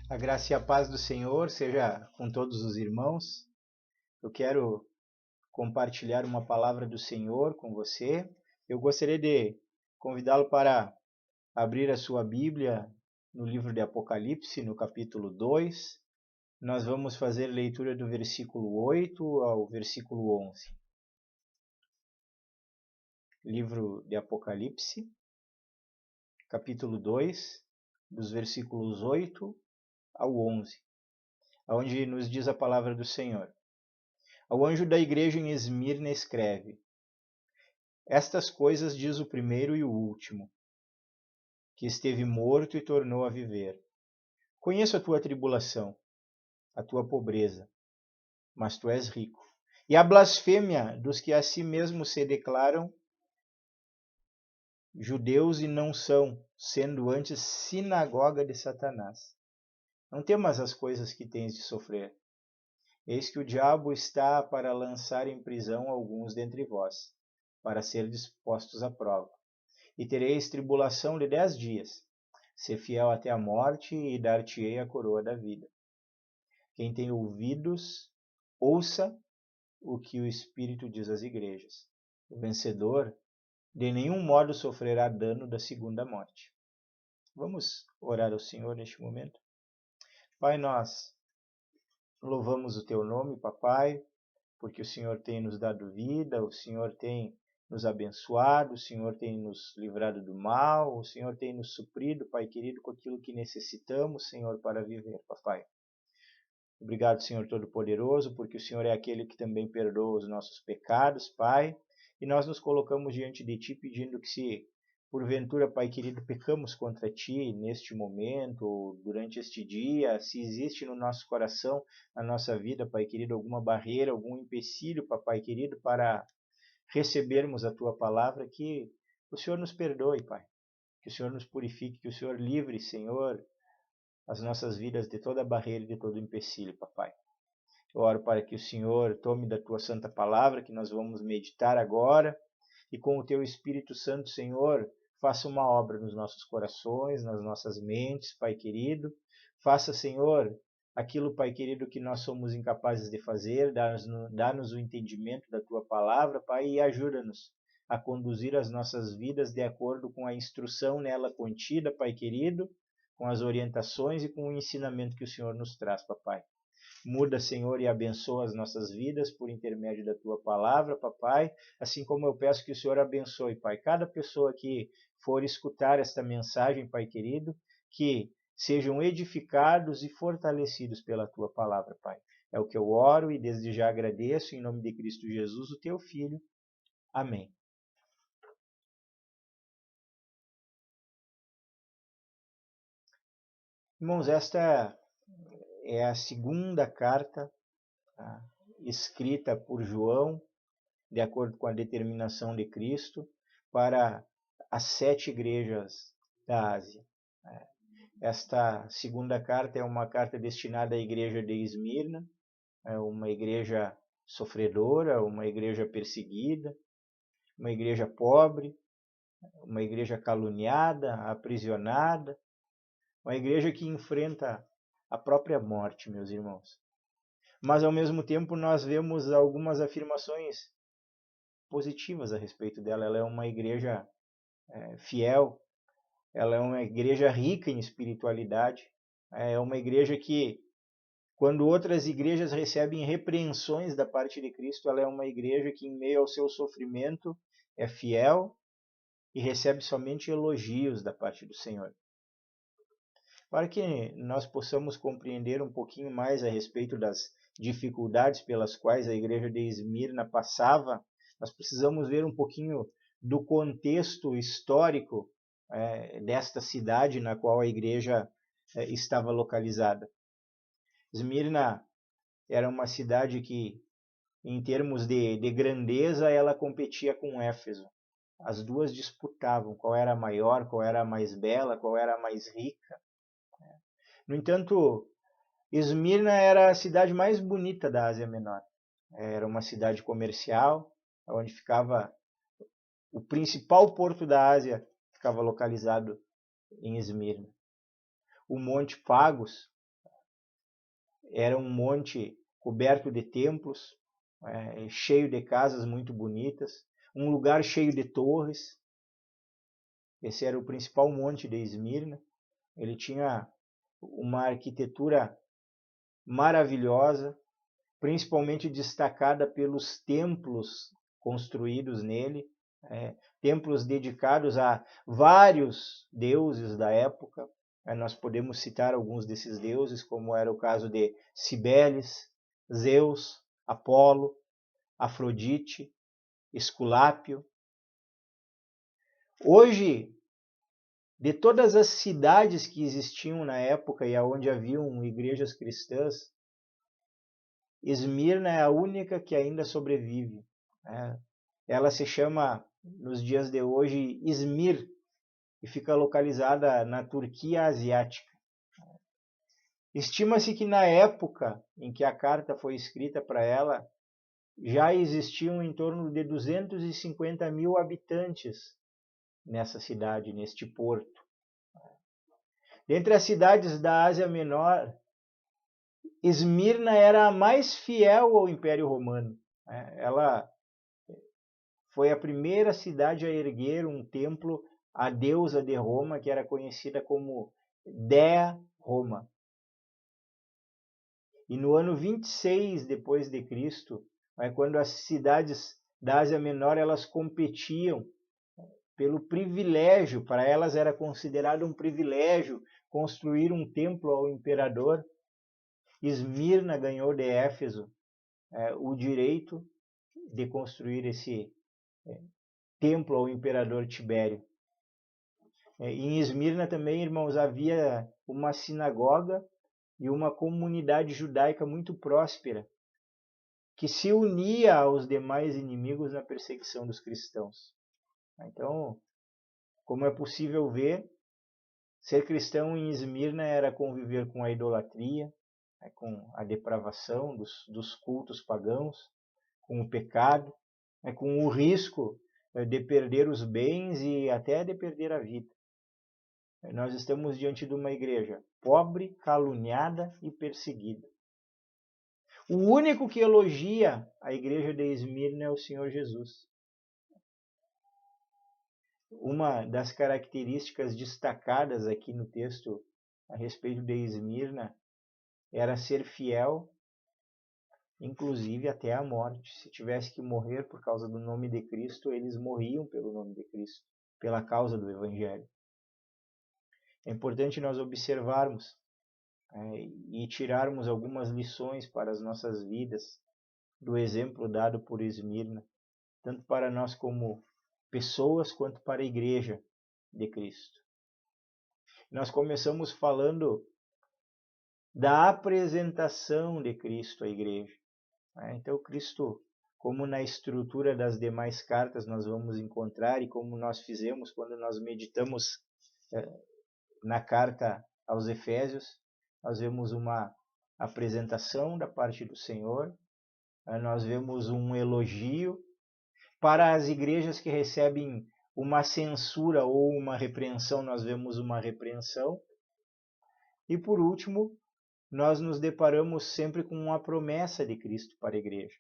A graça e a paz do Senhor seja com todos os irmãos. Eu quero compartilhar uma palavra do Senhor com você. Eu gostaria de convidá-lo para abrir a sua Bíblia no livro de Apocalipse, no capítulo 2. Nós vamos fazer leitura do versículo 8 ao versículo 11. Livro de Apocalipse, capítulo 2, dos versículos 8 ao 11, onde nos diz a palavra do Senhor. Ao anjo da igreja em Esmirna escreve: Estas coisas diz o primeiro e o último, que esteve morto e tornou a viver. Conheço a tua tribulação, a tua pobreza, mas tu és rico. E a blasfêmia dos que a si mesmos se declaram judeus e não são, sendo antes sinagoga de Satanás. Não temas as coisas que tens de sofrer. Eis que o diabo está para lançar em prisão alguns dentre vós, para ser dispostos à prova. E tereis tribulação de 10 dias. Ser fiel até a morte, e dar-te-ei a coroa da vida. Quem tem ouvidos, ouça o que o Espírito diz às igrejas. O vencedor de nenhum modo sofrerá dano da segunda morte. Vamos orar ao Senhor neste momento? Pai, nós louvamos o teu nome, papai, porque o Senhor tem nos dado vida, o Senhor tem nos abençoado, o Senhor tem nos livrado do mal, o Senhor tem nos suprido, Pai querido, com aquilo que necessitamos, Senhor, para viver, papai. Obrigado, Senhor Todo-Poderoso, porque o Senhor é aquele que também perdoa os nossos pecados, Pai, e nós nos colocamos diante de Ti pedindo que se porventura, Pai querido, pecamos contra Ti neste momento, ou durante este dia, se existe no nosso coração, na nossa vida, Pai querido, alguma barreira, algum empecilho, Papai querido, para recebermos a Tua palavra, que o Senhor nos perdoe, Pai, que o Senhor nos purifique, que o Senhor livre, Senhor, as nossas vidas de toda barreira e de todo empecilho, Papai. Eu oro para que o Senhor tome da Tua santa palavra, que nós vamos meditar agora, e com o Teu Espírito Santo, Senhor, faça uma obra nos nossos corações, nas nossas mentes, Pai querido. Faça, Senhor, aquilo, Pai querido, que nós somos incapazes de fazer, dá-nos o entendimento da Tua palavra, Pai, e ajuda-nos a conduzir as nossas vidas de acordo com a instrução nela contida, Pai querido, com as orientações e com o ensinamento que o Senhor nos traz, Papai. Muda, Senhor, e abençoa as nossas vidas por intermédio da Tua palavra, Papai, assim como eu peço que o Senhor abençoe, Pai, cada pessoa que for escutar esta mensagem, Pai querido, que sejam edificados e fortalecidos pela Tua palavra, Pai. É o que eu oro e desde já agradeço, em nome de Cristo Jesus, o Teu Filho. Amém. Irmãos, esta é a segunda carta, tá, escrita por João, de acordo com a determinação de Cristo, para as 7 igrejas da Ásia. Esta segunda carta é uma carta destinada à igreja de Esmirna, uma igreja sofredora, uma igreja perseguida, uma igreja pobre, uma igreja caluniada, aprisionada, uma igreja que enfrenta a própria morte, meus irmãos. Mas, ao mesmo tempo, nós vemos algumas afirmações positivas a respeito dela. Ela é uma igreja fiel, ela é uma igreja rica em espiritualidade, é uma igreja que, quando outras igrejas recebem repreensões da parte de Cristo, ela é uma igreja que, em meio ao seu sofrimento, é fiel e recebe somente elogios da parte do Senhor. Para que nós possamos compreender um pouquinho mais a respeito das dificuldades pelas quais a igreja de Esmirna passava, nós precisamos ver um pouquinho do contexto histórico desta cidade na qual a igreja estava localizada. Esmirna era uma cidade que, em termos de grandeza, ela competia com Éfeso. As duas disputavam qual era a maior, qual era a mais bela, qual era a mais rica. No entanto, Esmirna era a cidade mais bonita da Ásia Menor. Era uma cidade comercial, onde ficava o principal porto da Ásia, ficava localizado em Esmirna. O Monte Pagos, era um monte coberto de templos, cheio de casas muito bonitas, um lugar cheio de torres. Esse era o principal monte de Esmirna. Ele tinha uma arquitetura maravilhosa, principalmente destacada pelos templos construídos nele, templos dedicados a vários deuses da época. Nós podemos citar alguns desses deuses, como era o caso de Cibeles, Zeus, Apolo, Afrodite, Esculápio. Hoje, de todas as cidades que existiam na época e onde haviam igrejas cristãs, Esmirna é a única que ainda sobrevive. Ela se chama, nos dias de hoje, Izmir, e fica localizada na Turquia Asiática. Estima-se que na época em que a carta foi escrita para ela, já existiam em torno de 250 mil habitantes nessa cidade, neste porto. Dentre as cidades da Ásia Menor, Esmirna era a mais fiel ao Império Romano. Ela foi a primeira cidade a erguer um templo à deusa de Roma, que era conhecida como Dea Roma. E no ano 26 depois de Cristo, quando as cidades da Ásia Menor elas competiam pelo privilégio, para elas era considerado um privilégio construir um templo ao imperador, Esmirna ganhou de Éfeso o direito de construir esse templo ao imperador Tibério. Em Esmirna também, irmãos, havia uma sinagoga e uma comunidade judaica muito próspera, que se unia aos demais inimigos na perseguição dos cristãos. Então, como é possível ver, ser cristão em Esmirna era conviver com a idolatria, com a depravação dos cultos pagãos, com o pecado, com o risco de perder os bens e até de perder a vida. Nós estamos diante de uma igreja pobre, caluniada e perseguida. O único que elogia a igreja de Esmirna é o Senhor Jesus. Uma das características destacadas aqui no texto a respeito de Esmirna era ser fiel, inclusive até a morte. Se tivesse que morrer por causa do nome de Cristo, eles morriam pelo nome de Cristo, pela causa do Evangelho. É importante nós observarmos e tirarmos algumas lições para as nossas vidas do exemplo dado por Esmirna, tanto para nós como pessoas quanto para a igreja de Cristo. Nós começamos falando da apresentação de Cristo à igreja. Então, Cristo, como na estrutura das demais cartas nós vamos encontrar e como nós fizemos quando nós meditamos na carta aos Efésios, nós vemos uma apresentação da parte do Senhor, nós vemos um elogio. Para as igrejas que recebem uma censura ou uma repreensão, nós vemos uma repreensão. E por último, nós nos deparamos sempre com uma promessa de Cristo para a igreja.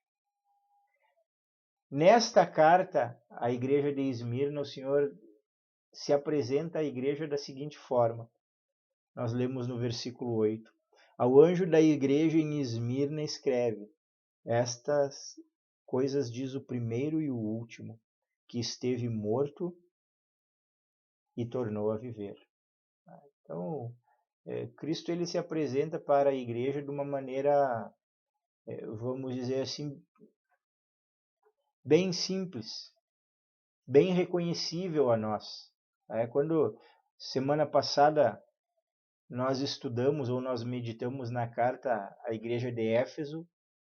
Nesta carta, à igreja de Esmirna, o Senhor se apresenta à igreja da seguinte forma. Nós lemos no versículo 8. Ao anjo da igreja em Esmirna escreve: estas coisas diz o primeiro e o último, que esteve morto e tornou a viver. Então, Cristo ele se apresenta para a igreja de uma maneira, vamos dizer assim, bem simples, bem reconhecível a nós. Quando semana passada nós estudamos ou nós meditamos na carta à igreja de Éfeso,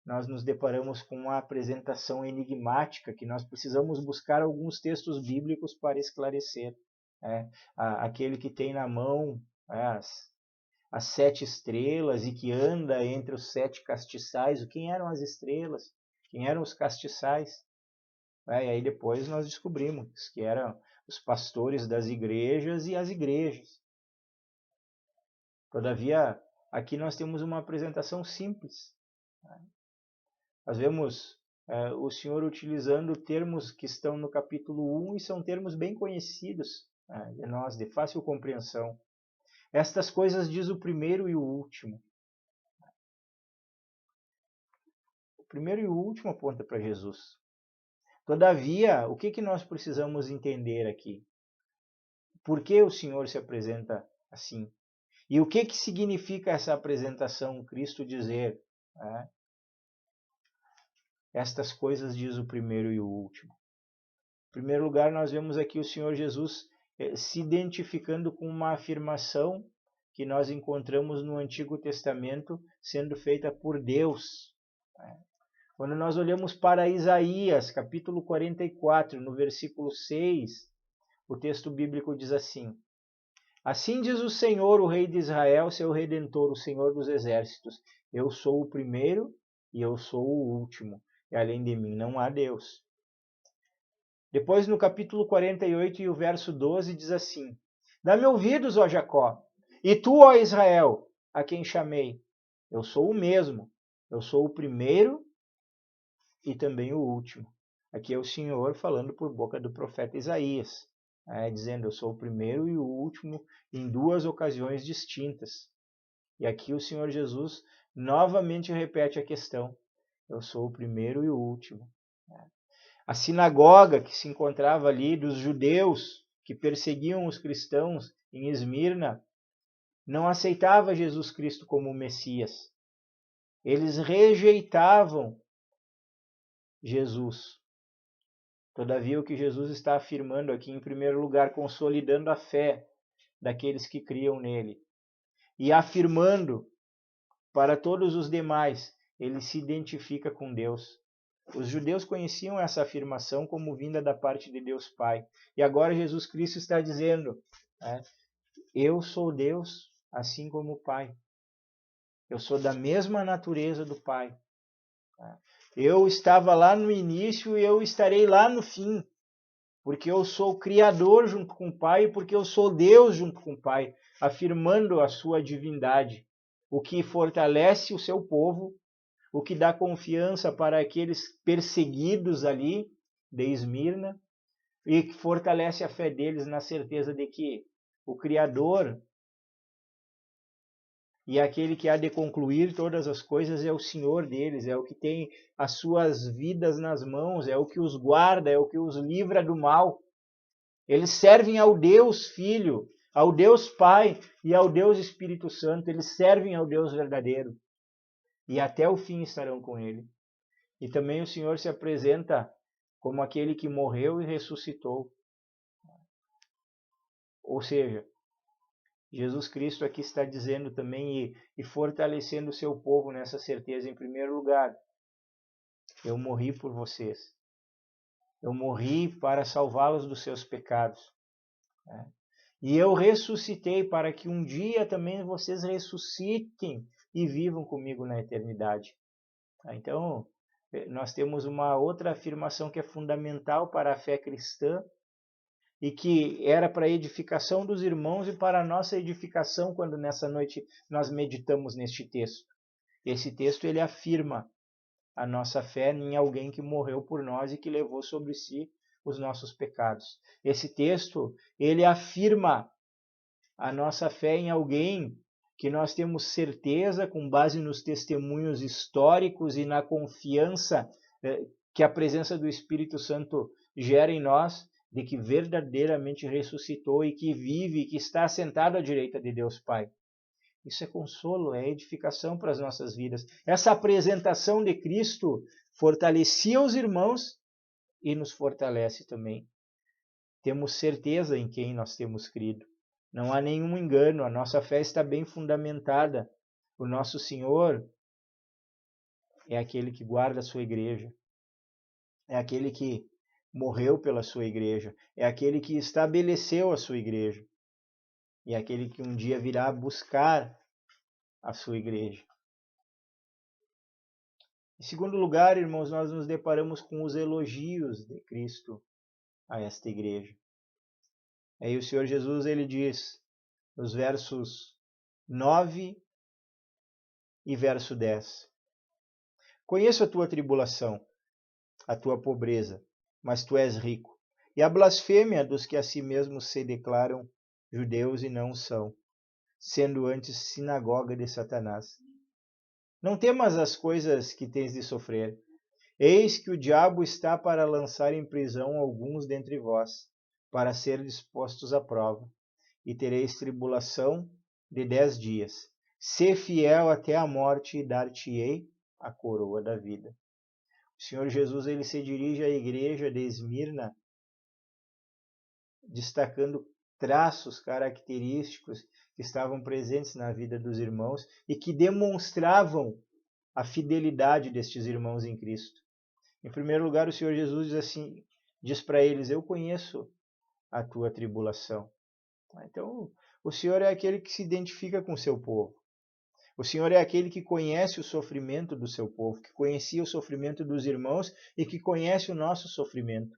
nós nos deparamos com uma apresentação enigmática que nós precisamos buscar alguns textos bíblicos para esclarecer. Aquele que tem na mão as 7 estrelas e que anda entre os 7 castiçais. Quem eram as estrelas? Quem eram os castiçais? E aí depois nós descobrimos que eram os pastores das igrejas e as igrejas. Todavia, aqui nós temos uma apresentação simples. Nós vemos o Senhor utilizando termos que estão no capítulo 1 e são termos bem conhecidos de nós, de fácil compreensão. Estas coisas diz o primeiro e o último. O primeiro e o último aponta para Jesus. Todavia, o que nós precisamos entender aqui? Por que o Senhor se apresenta assim? E o que significa essa apresentação? Cristo dizer, estas coisas diz o primeiro e o último. Em primeiro lugar, nós vemos aqui o Senhor Jesus se identificando com uma afirmação que nós encontramos no Antigo Testamento sendo feita por Deus. Quando nós olhamos para Isaías, capítulo 44, no versículo 6, o texto bíblico diz assim: Assim diz o Senhor, o Rei de Israel, seu Redentor, o Senhor dos Exércitos: Eu sou o primeiro e eu sou o último, e além de mim não há Deus. Depois, no capítulo 48 e o verso 12, diz assim: Dá-me ouvidos, ó Jacó, e tu, ó Israel, a quem chamei. Eu sou o mesmo, eu sou o primeiro e também o último. Aqui é o Senhor falando por boca do profeta Isaías, dizendo: Eu sou o primeiro e o último em duas ocasiões distintas. E aqui o Senhor Jesus novamente repete a questão: Eu sou o primeiro e o último. A sinagoga que se encontrava ali dos judeus que perseguiam os cristãos em Esmirna não aceitava Jesus Cristo como o Messias. Eles rejeitavam Jesus. Todavia, o que Jesus está afirmando aqui, em primeiro lugar, consolidando a fé daqueles que criam nele. E afirmando para todos os demais, ele se identifica com Deus. Os judeus conheciam essa afirmação como vinda da parte de Deus Pai. E agora Jesus Cristo está dizendo, eu sou Deus assim como o Pai. Eu sou da mesma natureza do Pai. Eu estava lá no início e eu estarei lá no fim. Porque eu sou o Criador junto com o Pai, porque eu sou Deus junto com o Pai, afirmando a sua divindade, o que fortalece o seu povo, o que dá confiança para aqueles perseguidos ali de Esmirna, e que fortalece a fé deles na certeza de que o Criador e aquele que há de concluir todas as coisas é o Senhor deles, é o que tem as suas vidas nas mãos, é o que os guarda, é o que os livra do mal. Eles servem ao Deus Filho, ao Deus Pai e ao Deus Espírito Santo. Eles servem ao Deus verdadeiro. E até o fim estarão com ele. E também o Senhor se apresenta como aquele que morreu e ressuscitou. Ou seja, Jesus Cristo aqui está dizendo também e fortalecendo o seu povo nessa certeza. Em primeiro lugar, eu morri por vocês. Eu morri para salvá-los dos seus pecados. E eu ressuscitei para que um dia também vocês ressuscitem e vivam comigo na eternidade. Então, nós temos uma outra afirmação que é fundamental para a fé cristã e que era para a edificação dos irmãos e para a nossa edificação quando nessa noite nós meditamos neste texto. Esse texto ele afirma a nossa fé em alguém que morreu por nós e que levou sobre si os nossos pecados. Esse texto ele afirma a nossa fé em alguém que nós temos certeza, com base nos testemunhos históricos e na confiança que a presença do Espírito Santo gera em nós, de que verdadeiramente ressuscitou e que vive e que está sentado à direita de Deus Pai. Isso é consolo, é edificação para as nossas vidas. Essa apresentação de Cristo fortalecia os irmãos e nos fortalece também. Temos certeza em quem nós temos crido. Não há nenhum engano, a nossa fé está bem fundamentada. O nosso Senhor é aquele que guarda a sua igreja. É aquele que morreu pela sua igreja. É aquele que estabeleceu a sua igreja. E é aquele que um dia virá buscar a sua igreja. Em segundo lugar, irmãos, nós nos deparamos com os elogios de Cristo a esta igreja. Aí o Senhor Jesus ele diz, nos versos 9 E verso 10. Conheço a tua tribulação, a tua pobreza, mas tu és rico. E a blasfêmia dos que a si mesmos se declaram judeus e não são, sendo antes sinagoga de Satanás. Não temas as coisas que tens de sofrer. Eis que o diabo está para lançar em prisão alguns dentre vós, para ser dispostos à prova, e tereis tribulação de 10 dias. Sê fiel até a morte e dar-te-ei a coroa da vida. O Senhor Jesus ele se dirige à igreja de Esmirna, destacando traços característicos que estavam presentes na vida dos irmãos e que demonstravam a fidelidade destes irmãos em Cristo. Em primeiro lugar, o Senhor Jesus diz assim, diz para eles: eu conheço a tua tribulação. Então, o Senhor é aquele que se identifica com o seu povo. O Senhor é aquele que conhece o sofrimento do seu povo, que conhecia o sofrimento dos irmãos e que conhece o nosso sofrimento.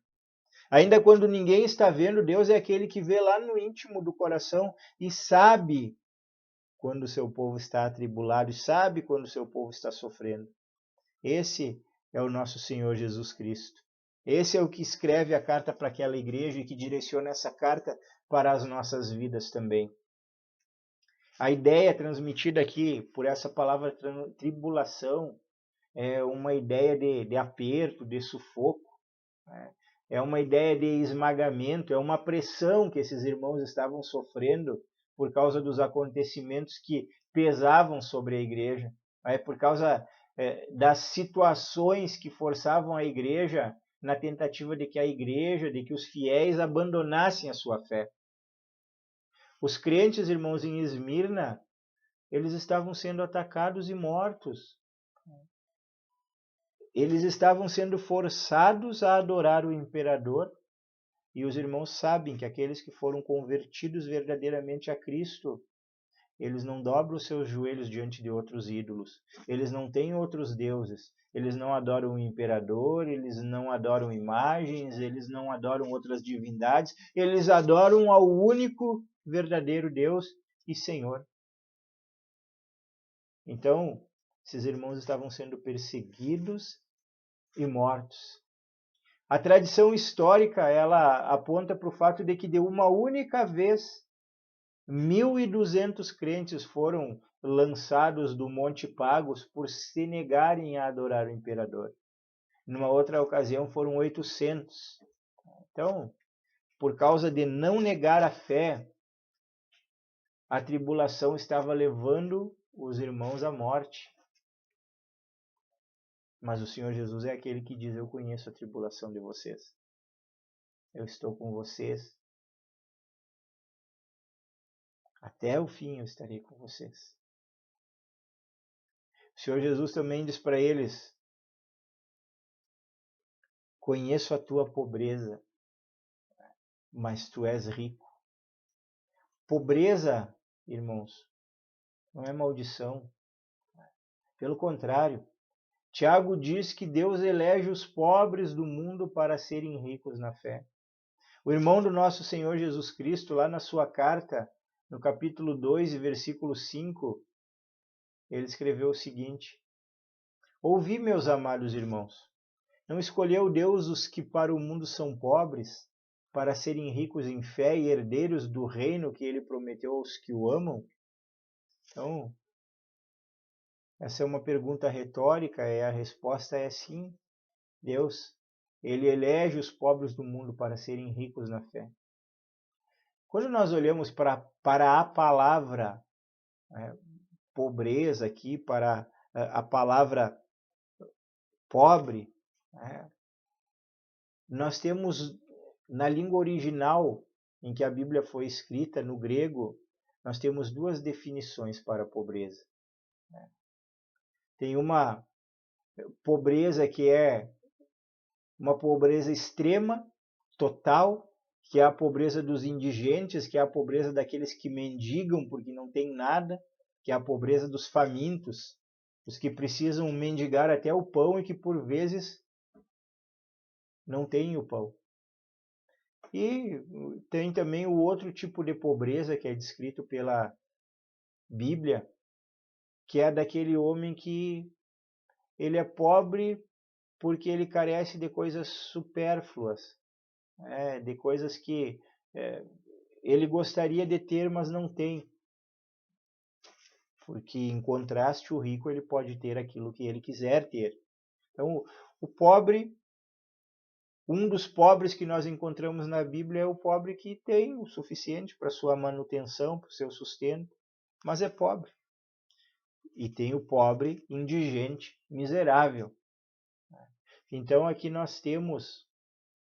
Ainda quando ninguém está vendo, Deus é aquele que vê lá no íntimo do coração e sabe quando o seu povo está atribulado e sabe quando o seu povo está sofrendo. Esse é o nosso Senhor Jesus Cristo. Esse é o que escreve a carta para aquela igreja e que direciona essa carta para as nossas vidas também. A ideia transmitida aqui por essa palavra tribulação é uma ideia de aperto, de sufoco, né? É uma ideia de esmagamento, é uma pressão que esses irmãos estavam sofrendo por causa dos acontecimentos que pesavam sobre a igreja, né? Por causa das situações que forçavam a igreja na tentativa de que a igreja, de que os fiéis abandonassem a sua fé. Os crentes, irmãos, em Esmirna, eles estavam sendo atacados e mortos. Eles estavam sendo forçados a adorar o imperador, e os irmãos sabem que aqueles que foram convertidos verdadeiramente a Cristo, eles não dobram os seus joelhos diante de outros ídolos, eles não têm outros deuses, eles não adoram o imperador, eles não adoram imagens, eles não adoram outras divindades, eles adoram ao único verdadeiro Deus e Senhor. Então, esses irmãos estavam sendo perseguidos e mortos. A tradição histórica ela aponta para o fato de que de uma única vez 1.200 crentes foram lançados do Monte Pagos por se negarem a adorar o imperador. Numa outra ocasião foram 800. Então, por causa de não negar a fé, a tribulação estava levando os irmãos à morte. Mas o Senhor Jesus é aquele que diz: eu conheço a tribulação de vocês. Eu estou com vocês. Até o fim eu estarei com vocês. O Senhor Jesus também diz para eles: conheço a tua pobreza, mas tu és rico. Pobreza, irmãos, não é maldição. Pelo contrário, Tiago diz que Deus elege os pobres do mundo para serem ricos na fé. O irmão do nosso Senhor Jesus Cristo, lá na sua carta, no capítulo 2 e versículo 5, ele escreveu o seguinte: ouvi, meus amados irmãos, não escolheu Deus os que para o mundo são pobres, para serem ricos em fé e herdeiros do reino que ele prometeu aos que o amam? Então, essa é uma pergunta retórica e a resposta é sim. Deus, ele elege os pobres do mundo para serem ricos na fé. Quando nós olhamos para a palavra pobreza aqui, para a palavra pobre, nós temos na língua original em que a Bíblia foi escrita, no grego, nós temos duas definições para a pobreza. Tem uma pobreza que é uma pobreza extrema, total, que é a pobreza dos indigentes, que é a pobreza daqueles que mendigam porque não tem nada, que é a pobreza dos famintos, os que precisam mendigar até o pão e que por vezes não têm o pão. E tem também o outro tipo de pobreza que é descrito pela Bíblia, que é daquele homem que ele é pobre porque ele carece de coisas supérfluas, de coisas que ele gostaria de ter, mas não tem. Porque, em contraste, o rico ele pode ter aquilo que ele quiser ter. Então, o pobre, um dos pobres que nós encontramos na Bíblia é o pobre que tem o suficiente para sua manutenção, para o seu sustento, mas é pobre. E tem o pobre indigente, miserável. Então, aqui nós temos,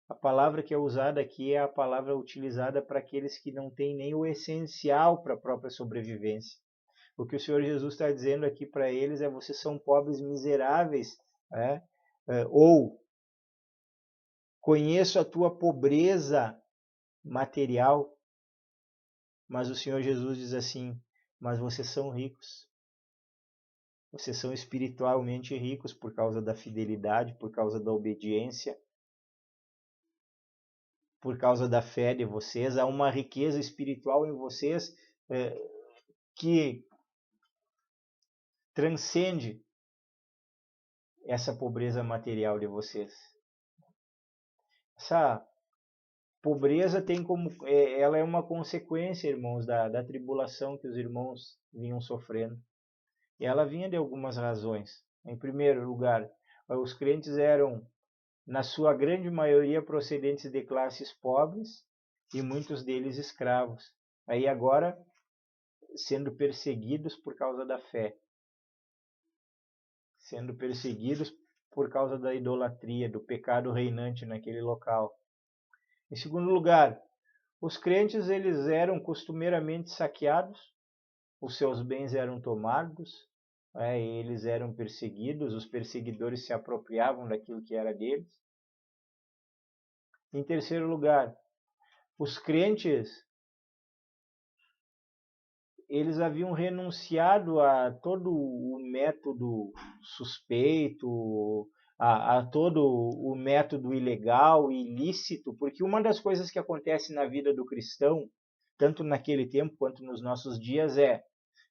a palavra que é usada aqui é a palavra utilizada para aqueles que não têm nem o essencial para a própria sobrevivência. O que o Senhor Jesus está dizendo aqui para eles é: vocês são pobres miseráveis, ou conheço a tua pobreza material, mas o Senhor Jesus diz assim: mas vocês são ricos. Vocês são espiritualmente ricos por causa da fidelidade, por causa da obediência, por causa da fé de vocês. Há uma riqueza espiritual em vocês que transcende essa pobreza material de vocês. Essa pobreza tem como, ela é uma consequência, irmãos, da tribulação que os irmãos vinham sofrendo. E ela vinha de algumas razões. Em primeiro lugar, os crentes eram, na sua grande maioria, procedentes de classes pobres e muitos deles escravos. Aí agora, sendo perseguidos por causa da fé, sendo perseguidos por causa da idolatria, do pecado reinante naquele local. Em segundo lugar, os crentes eles eram costumeiramente saqueados, os seus bens eram tomados, eles eram perseguidos, os perseguidores se apropriavam daquilo que era deles. Em terceiro lugar, os crentes eles haviam renunciado a todo o método suspeito, a todo o método ilegal e ilícito, porque uma das coisas que acontece na vida do cristão, tanto naquele tempo quanto nos nossos dias, é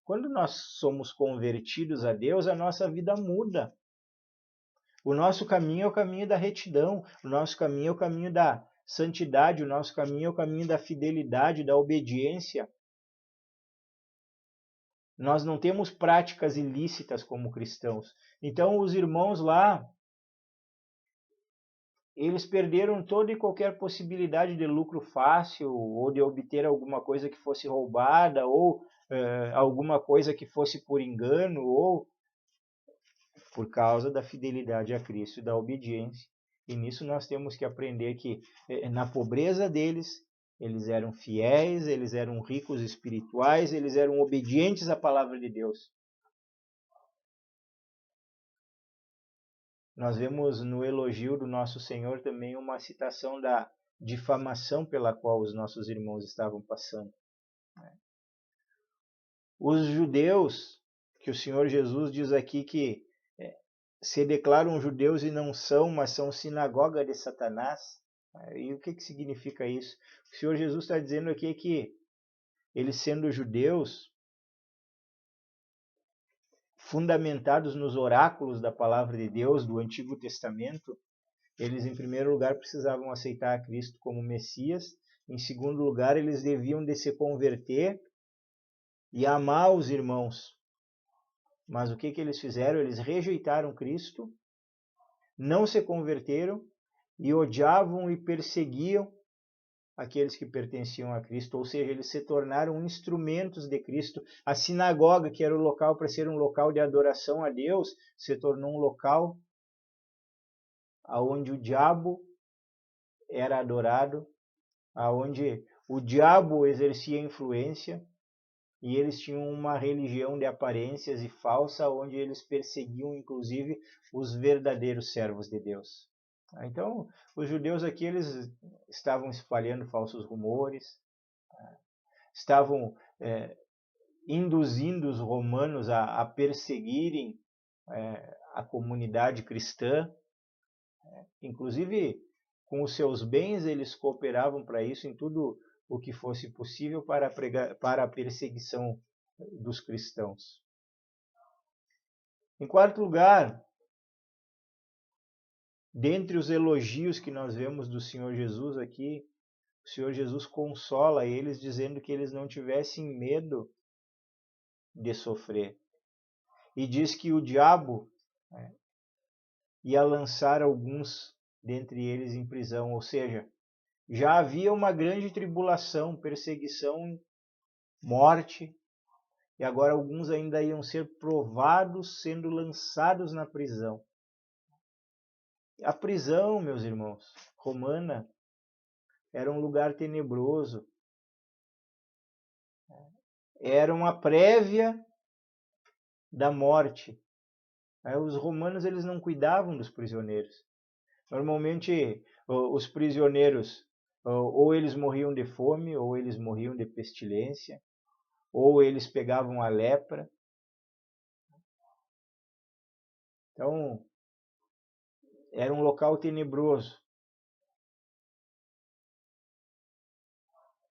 quando nós somos convertidos a Deus, a nossa vida muda. O nosso caminho é o caminho da retidão, o nosso caminho é o caminho da santidade, o nosso caminho é o caminho da fidelidade, da obediência. Nós não temos práticas ilícitas como cristãos. Então, os irmãos lá, eles perderam toda e qualquer possibilidade de lucro fácil, ou de obter alguma coisa que fosse roubada, ou alguma coisa que fosse por engano, ou por causa da fidelidade a Cristo e da obediência. E nisso nós temos que aprender que, na pobreza deles, eles eram fiéis, eles eram ricos espirituais, eles eram obedientes à palavra de Deus. Nós vemos no elogio do nosso Senhor também uma citação da difamação pela qual os nossos irmãos estavam passando. Os judeus, que o Senhor Jesus diz aqui que se declaram judeus e não são, mas são sinagoga de Satanás. E o que significa isso? O Senhor Jesus está dizendo aqui que eles, sendo judeus, fundamentados nos oráculos da palavra de Deus do Antigo Testamento, eles, em primeiro lugar, precisavam aceitar a Cristo como Messias. Em segundo lugar, eles deviam de se converter e amar os irmãos. Mas o que eles fizeram? Eles rejeitaram Cristo, não se converteram e odiavam e perseguiam aqueles que pertenciam a Cristo, ou seja, eles se tornaram instrumentos de Cristo. A sinagoga, que era o local para ser um local de adoração a Deus, se tornou um local onde o diabo era adorado, onde o diabo exercia influência, e eles tinham uma religião de aparências e falsa, onde eles perseguiam inclusive os verdadeiros servos de Deus. Então, os judeus aqui eles estavam espalhando falsos rumores, estavam induzindo os romanos a perseguirem a comunidade cristã. Inclusive, com os seus bens, eles cooperavam para isso, em tudo o que fosse possível para a perseguição dos cristãos. Em quarto lugar, dentre os elogios que nós vemos do Senhor Jesus aqui, o Senhor Jesus consola eles dizendo que eles não tivessem medo de sofrer. E diz que o diabo ia lançar alguns dentre eles em prisão, ou seja, já havia uma grande tribulação, perseguição, morte, e agora alguns ainda iam ser provados sendo lançados na prisão. A prisão, meus irmãos, romana, era um lugar tenebroso, era uma prévia da morte. Os romanos eles não cuidavam dos prisioneiros. Normalmente os prisioneiros ou eles morriam de fome, ou eles morriam de pestilência, ou eles pegavam a lepra. Então, era um local tenebroso.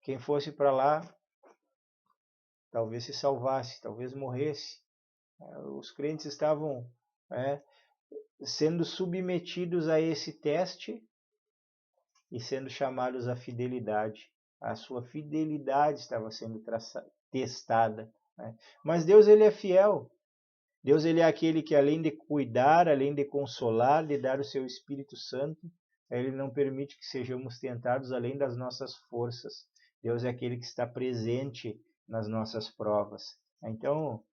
Quem fosse para lá, talvez se salvasse, talvez morresse. Os crentes estavam sendo submetidos a esse teste e sendo chamados à fidelidade. A sua fidelidade estava sendo testada. Mas Deus ele é fiel. Deus ele é aquele que além de cuidar, além de consolar, de dar o seu Espírito Santo, ele não permite que sejamos tentados além das nossas forças. Deus é aquele que está presente nas nossas provas. Então,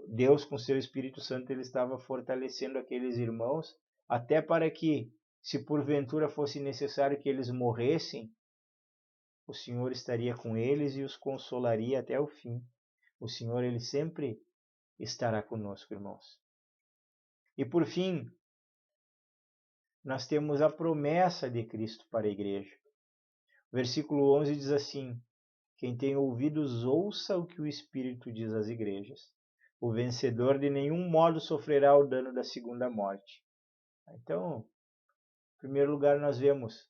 Deus com seu Espírito Santo ele estava fortalecendo aqueles irmãos, até para que, se porventura fosse necessário que eles morressem, o Senhor estaria com eles e os consolaria até o fim. O Senhor ele sempre estará conosco, irmãos. E por fim, nós temos a promessa de Cristo para a igreja. O versículo 11 diz assim: quem tem ouvidos, ouça o que o Espírito diz às igrejas. O vencedor de nenhum modo sofrerá o dano da segunda morte. Então, em primeiro lugar, nós vemos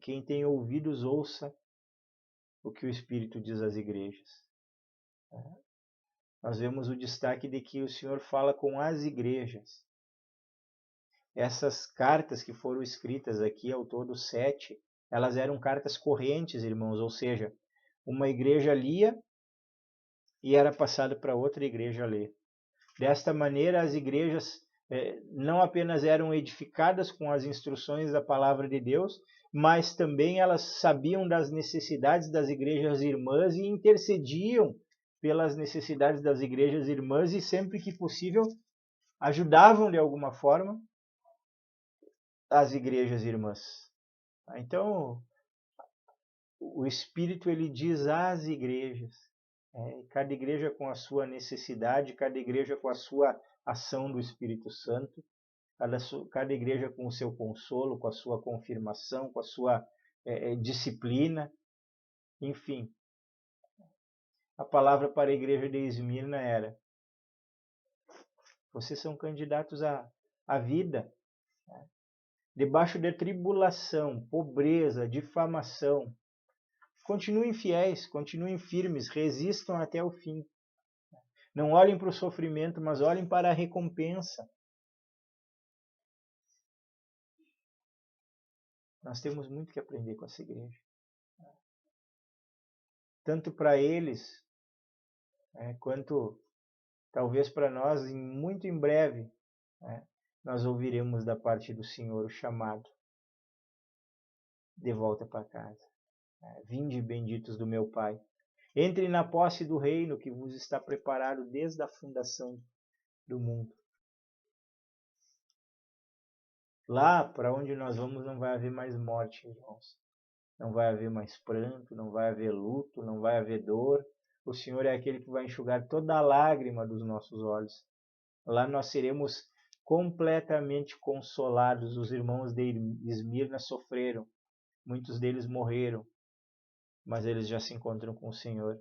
quem tem ouvidos, ouça o que o Espírito diz às igrejas. Nós vemos o destaque de que o Senhor fala com as igrejas. Essas cartas que foram escritas aqui, ao todo 7, elas eram cartas correntes, irmãos, ou seja, uma igreja lia e era passado para outra igreja ler. Desta maneira, as igrejas não apenas eram edificadas com as instruções da palavra de Deus, mas também elas sabiam das necessidades das igrejas irmãs e intercediam pelas necessidades das igrejas irmãs e sempre que possível ajudavam de alguma forma as igrejas irmãs. Então, o Espírito ele diz às igrejas, cada igreja com a sua necessidade, cada igreja com a sua ação do Espírito Santo, cada igreja com o seu consolo, com a sua confirmação, com a sua disciplina, enfim. A palavra para a igreja de Esmirna era: vocês são candidatos à vida, debaixo de tribulação, pobreza, difamação. Continuem fiéis, continuem firmes, resistam até o fim. Não olhem para o sofrimento, mas olhem para a recompensa. Nós temos muito que aprender com essa igreja. Tanto para eles, quanto talvez para nós, muito em breve, nós ouviremos da parte do Senhor o chamado de volta para casa. Vinde benditos do meu Pai. Entre na posse do reino que vos está preparado desde a fundação do mundo. Lá para onde nós vamos não vai haver mais morte, irmãos. Não vai haver mais pranto, não vai haver luto, não vai haver dor. O Senhor é aquele que vai enxugar toda a lágrima dos nossos olhos. Lá nós seremos completamente consolados. Os irmãos de Esmirna sofreram. Muitos deles morreram, mas eles já se encontram com o Senhor.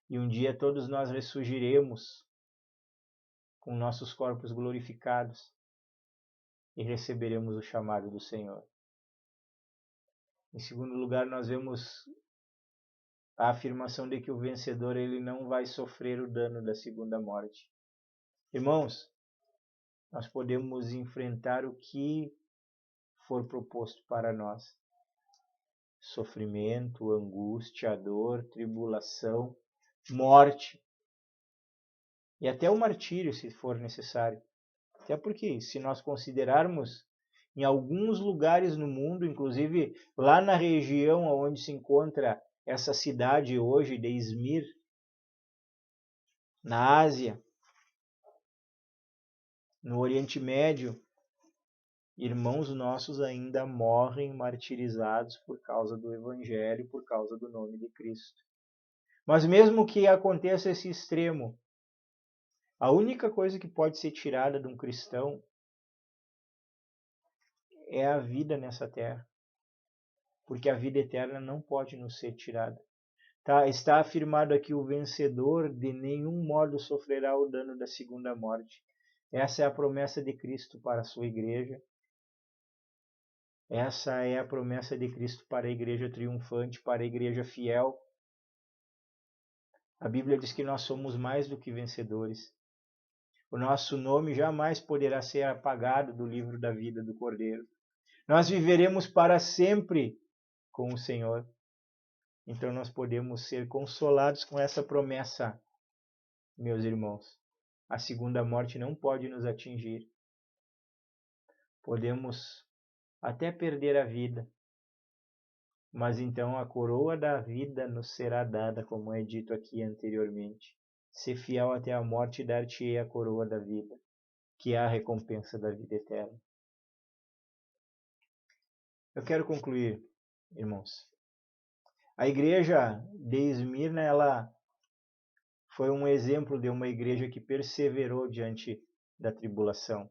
E um dia todos nós ressurgiremos com nossos corpos glorificados e receberemos o chamado do Senhor. Em segundo lugar, nós vemos a afirmação de que o vencedor ele não vai sofrer o dano da segunda morte. Irmãos, nós podemos enfrentar o que for proposto para nós. Sofrimento, angústia, dor, tribulação, morte e até o martírio, se for necessário. Até porque, se nós considerarmos, em alguns lugares no mundo, inclusive lá na região onde se encontra essa cidade hoje de Izmir, na Ásia, no Oriente Médio, irmãos nossos ainda morrem martirizados por causa do Evangelho, por causa do nome de Cristo. Mas mesmo que aconteça esse extremo, a única coisa que pode ser tirada de um cristão é a vida nessa terra, porque a vida eterna não pode nos ser tirada. Está afirmado aqui: o vencedor de nenhum modo sofrerá o dano da segunda morte. Essa é a promessa de Cristo para a sua igreja. Essa é a promessa de Cristo para a igreja triunfante, para a igreja fiel. A Bíblia diz que nós somos mais do que vencedores. O nosso nome jamais poderá ser apagado do livro da vida do Cordeiro. Nós viveremos para sempre com o Senhor. Então nós podemos ser consolados com essa promessa, meus irmãos. A segunda morte não pode nos atingir. Podemos até perder a vida, mas então a coroa da vida nos será dada, como é dito aqui anteriormente. Ser fiel até a morte, dar-te-ei a coroa da vida, que é a recompensa da vida eterna. Eu quero concluir, irmãos. A igreja de Esmirna, ela foi um exemplo de uma igreja que perseverou diante da tribulação,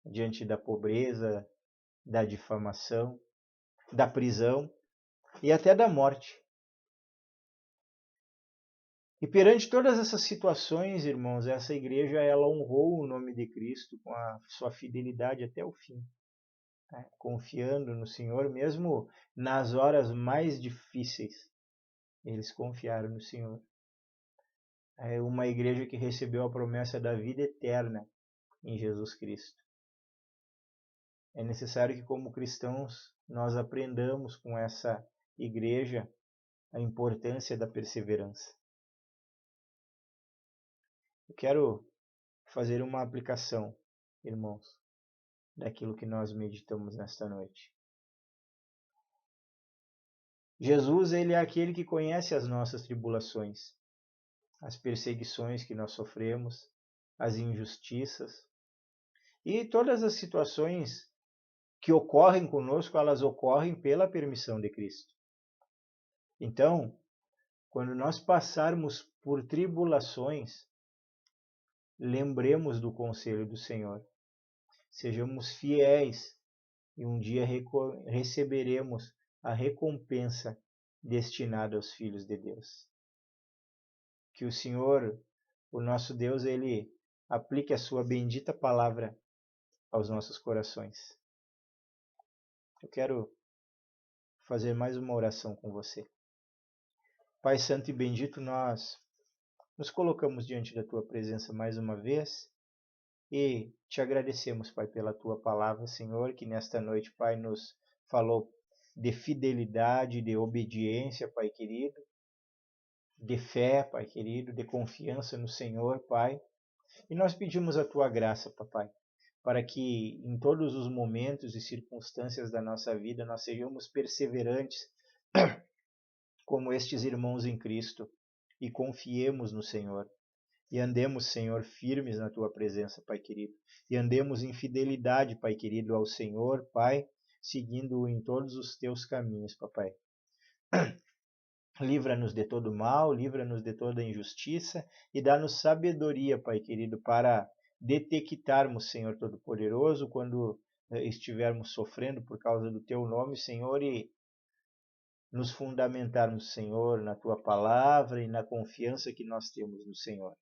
diante da pobreza, da difamação, da prisão e até da morte. E perante todas essas situações, irmãos, essa igreja ela honrou o nome de Cristo com a sua fidelidade até o fim, né? Confiando no Senhor, mesmo nas horas mais difíceis, eles confiaram no Senhor. É uma igreja que recebeu a promessa da vida eterna em Jesus Cristo. É necessário que, como cristãos, nós aprendamos com essa igreja a importância da perseverança. Eu quero fazer uma aplicação, irmãos, daquilo que nós meditamos nesta noite. Jesus, ele é aquele que conhece as nossas tribulações, as perseguições que nós sofremos, as injustiças e todas as situações que ocorrem conosco, elas ocorrem pela permissão de Cristo. Então, quando nós passarmos por tribulações, lembremos do conselho do Senhor. Sejamos fiéis e um dia receberemos a recompensa destinada aos filhos de Deus. Que o Senhor, o nosso Deus, ele aplique a sua bendita palavra aos nossos corações. Eu quero fazer mais uma oração com você. Pai Santo e bendito, nós nos colocamos diante da Tua presença mais uma vez e te agradecemos, Pai, pela Tua palavra, Senhor, que nesta noite, Pai, nos falou de fidelidade, de obediência, Pai querido, de fé, Pai querido, de confiança no Senhor, Pai. E nós pedimos a Tua graça, Papai, para que em todos os momentos e circunstâncias da nossa vida nós sejamos perseverantes como estes irmãos em Cristo e confiemos no Senhor. E andemos, Senhor, firmes na Tua presença, Pai querido. E andemos em fidelidade, Pai querido, ao Senhor, Pai, seguindo-o em todos os Teus caminhos, Papai. Livra-nos de todo mal, livra-nos de toda injustiça e dá-nos sabedoria, Pai querido, para detectarmos, Senhor Todo-Poderoso, quando estivermos sofrendo por causa do Teu nome, Senhor, e nos fundamentarmos, Senhor, na Tua palavra e na confiança que nós temos no Senhor.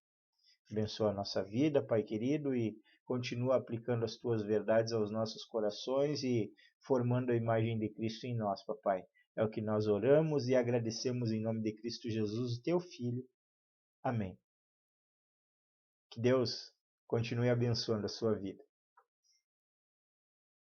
Abençoa a nossa vida, Pai querido, e continua aplicando as Tuas verdades aos nossos corações e formando a imagem de Cristo em nós, Papai. É o que nós oramos e agradecemos em nome de Cristo Jesus, Teu Filho. Amém. Que Deus Continue abençoando a sua vida.